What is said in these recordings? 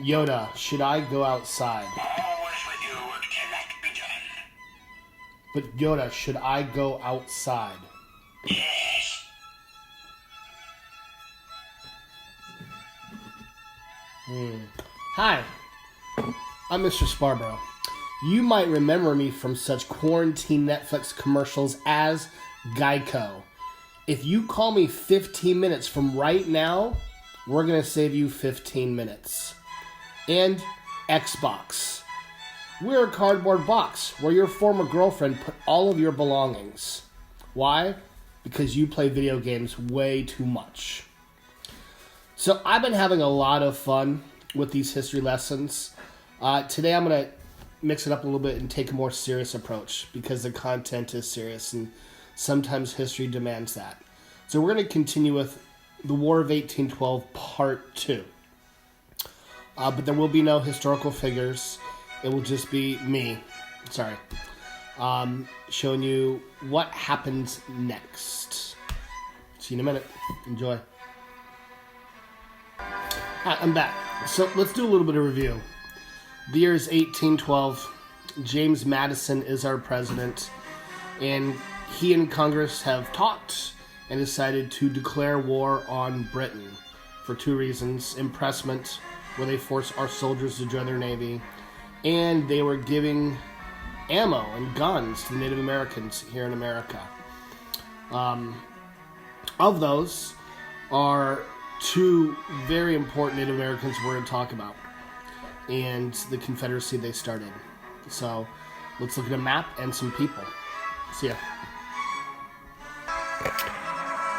Yoda, should I go outside? Always with you, it cannot be done. But Yoda, should I go outside? Yes. Hi, I'm Mr. Sparborough. You might remember me from such quarantine Netflix commercials as Geico. If you call me 15 minutes from right now, we're going to save you 15 minutes. And Xbox. We're a cardboard box where your former girlfriend put all of your belongings. Why? Because you play video games way too much. So I've been having a lot of fun with these history lessons. Today I'm going to mix it up a little bit and take a more serious approach because the content is serious and sometimes history demands that. So we're going to continue with the War of 1812 Part 2. But there will be no historical figures. It will just be me, showing you what happens next. See you in a minute. Enjoy. Hi, I'm back. So let's do a little bit of review. The year is 1812. James Madison is our president, and he and Congress have talked and decided to declare war on Britain for two reasons: impressment, where they forced our soldiers to join their navy, and they were giving ammo and guns to the Native Americans here in America. Of those are two very important Native Americans we're going to talk about, and the Confederacy they started. So let's look at a map and some people. See ya.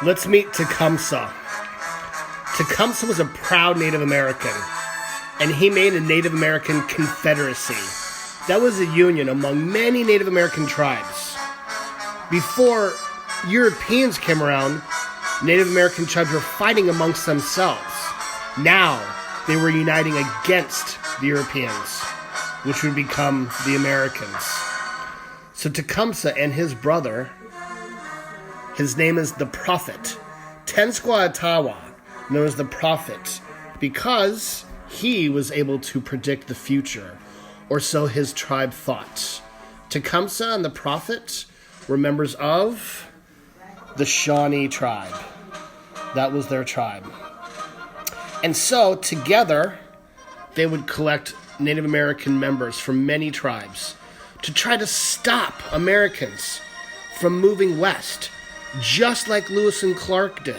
Let's meet Tecumseh. Tecumseh was a proud Native American, and he made a Native American Confederacy. That was a union among many Native American tribes. Before Europeans came around, Native American tribes were fighting amongst themselves. Now, they were uniting against the Europeans, which would become the Americans. So Tecumseh and his brother, his name is the Prophet, Tenskwatawa, known as the Prophet, because he was able to predict the future, or so his tribe thought. Tecumseh and the Prophet were members of the Shawnee tribe. That was their tribe. And so, together, they would collect Native American members from many tribes to try to stop Americans from moving west, just like Lewis and Clark did.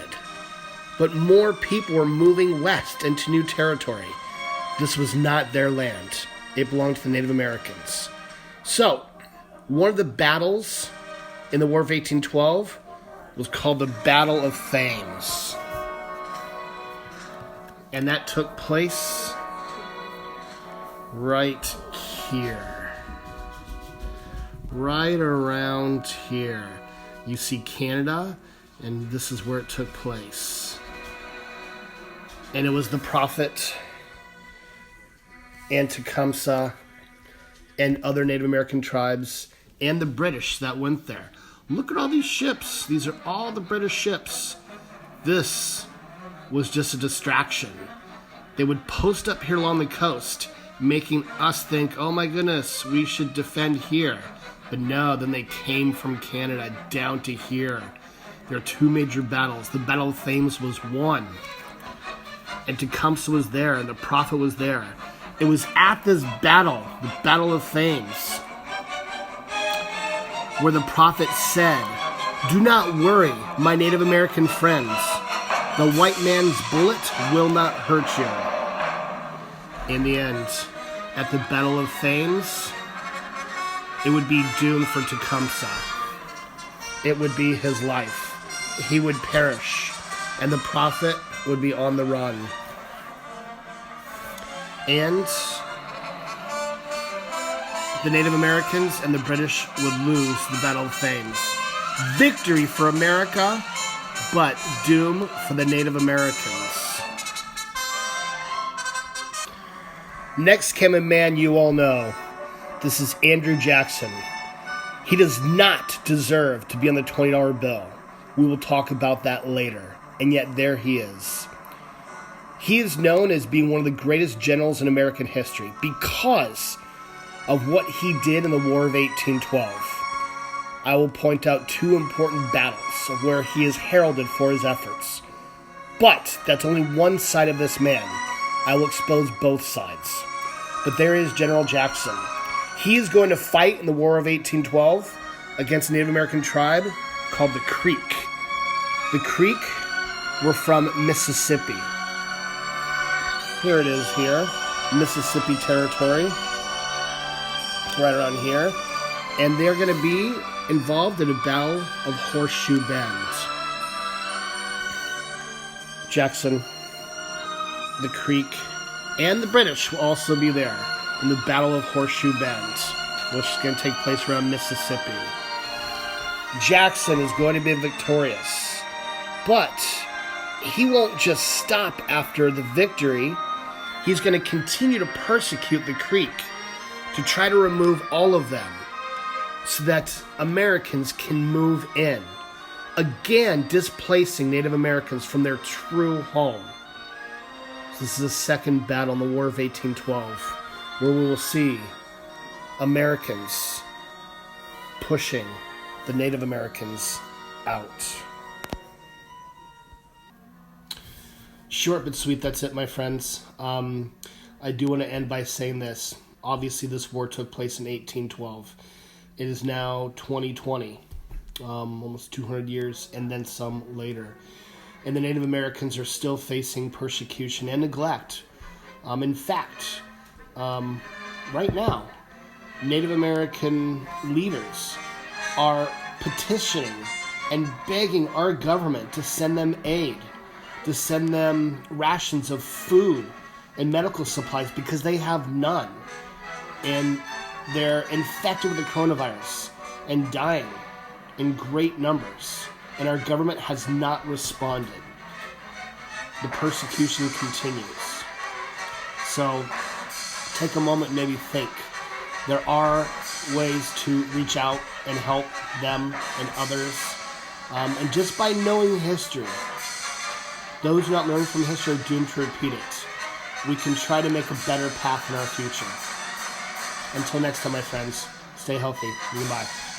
But more people were moving west into new territory. This was not their land. It belonged to the Native Americans. So, one of the battles in the War of 1812 was called the Battle of Thames. And that took place right here. Right around here. You see Canada, and this is where it took place. And it was the Prophet and Tecumseh and other Native American tribes and the British that went there. Look at all these ships. These are all the British ships. This was just a distraction. They would post up here along the coast, making us think, oh my goodness, we should defend here. But no, then they came from Canada down to here. There are two major battles. The Battle of Thames was won. And Tecumseh was there, and the Prophet was there. It was at this battle, the Battle of Thames, where the Prophet said, "Do not worry, my Native American friends. The white man's bullet will not hurt you." In the end, at the Battle of Thames, it would be doomed for Tecumseh. It would be his life. He would perish, and the Prophet would be on the run. And the Native Americans and the British would lose the Battle of Thames. Victory for America, but doom for the Native Americans. Next came a man you all know. This is Andrew Jackson. He does not deserve to be on the $20 bill. We will talk about that later. And yet there he is. He is known as being one of the greatest generals in American history because of what he did in the War of 1812. I will point out two important battles of where he is heralded for his efforts. But that's only one side of this man. I will expose both sides. But there is General Jackson. He is going to fight in the War of 1812 against a Native American tribe called the Creek. The Creek were from Mississippi. Here it is here, Mississippi Territory, right around here. And they're going to be involved in a battle of Horseshoe Bend. Jackson, the Creek, and the British will also be there in the Battle of Horseshoe Bend, which is going to take place around Mississippi. Jackson is going to be victorious, but he won't just stop after the victory. He's going to continue to persecute the Creek to try to remove all of them so that Americans can move in, again displacing Native Americans from their true home. So this is the second battle in the War of 1812, where we will see Americans pushing the Native Americans out. Short but sweet, that's it, my friends. I do want to end by saying this. Obviously, this war took place in 1812. It is now 2020, almost 200 years and then some later. And the Native Americans are still facing persecution and neglect. In fact, right now, Native American leaders are petitioning and begging our government to send them aid, to send them rations of food and medical supplies because they have none. And they're infected with the coronavirus and dying in great numbers. And our government has not responded. The persecution continues. So take a moment and maybe think. There are ways to reach out and help them and others. And just by knowing history, those who are not learning from history are doomed to repeat it. We can try to make a better path in our future. Until next time, my friends, stay healthy. Goodbye.